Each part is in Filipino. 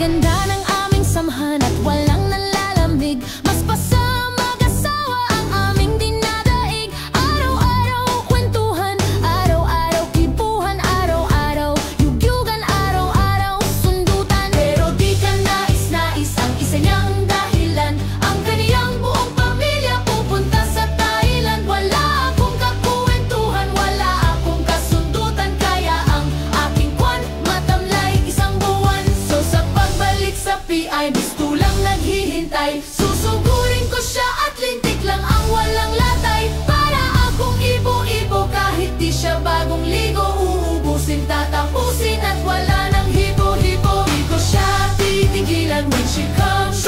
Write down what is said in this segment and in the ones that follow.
ganda ng aming samahan at walang nalalamig. Mas pa sa mag-asawa ang aming dinadaig. Araw-araw kwentuhan, araw-araw kibuhan, araw-araw yugyugan, araw-araw sundutan. Pero di ka nais-nais ang isa niyang dahilan. Ang kaniyang buong pamilya pupunta sa Thailand. Wala akong kakwentuhan, wala akong kasundutan, kaya ang aking kwan matamlay isang buwan. So sa pagbalik sa PI, gusto lang naghihintay. Susugurin ko siya at lintik lang ang walang latay. Para akong ibo-ibo kahit di siya bagong ligo. Uubusin, tatapusin at wala nang hibo-hibo. Di ko siya titigilan when she comes.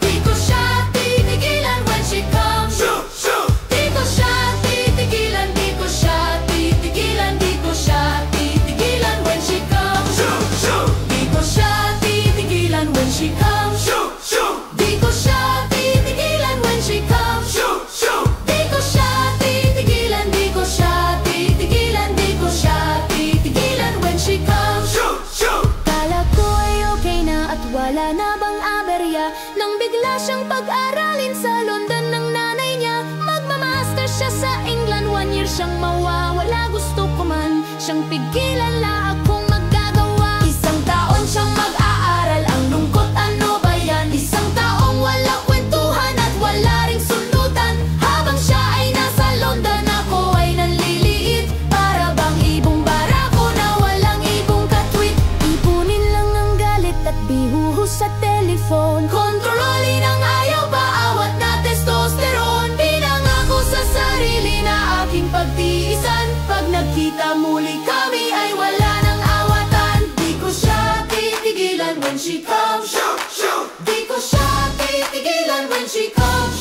Di ko siya titigilan when she comes. Di ko siya titigilan, di ko siya titigilan, di ko siya titigilan when she comes. Di ko siya titigilan when she comes. Di ko siya titigilan when she comes. Di ko siya titigilan, di ko siya titigilan, di ko siya titigilan when she comes. Kala ko ay okay na at wala na bang aberya, nang bigla siyang pag-aralin sa London ng nanay niya. Magmamaster siya sa England, 1 year siyang mawawala. Gusto ko man siyang pigilan, la akong magagawa. Isang taon siyang mag-aaral, ang lungkot ano ba yan? Isang taong walang kwentuhan at wala ring sundutan. Habang siya ay nasa London, ako ay nanliliit. Para bang ibong barako na walang ibong katwit. Ipunin lang ang galit at bihuhos sa telephone. Kontrolin ang ayaw, paawat na testosterone. Pinangako sa sarili na aking pagtiisan. Pag nagkita muli kami ay wala nang awatan. Di ko siya titigilan when she comes. Di ko siya titigilan when she comes.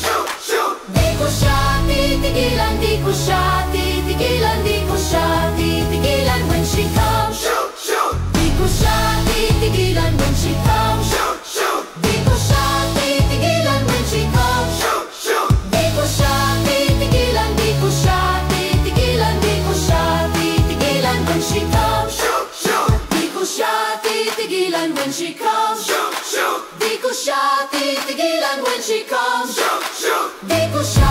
Di ko siya titigilan, di ko siya titigilan, di ko siya titigilan when she comes. Di ko siya titigilan when she comes. Di ko siya titigilan when she comes. Di ko siya titigilan, di ko siya titigilan, di ko siya titigilan when she comes. Di ko siya titigilan when she comes. Di ko siya titigilan when she comes. Di ko siya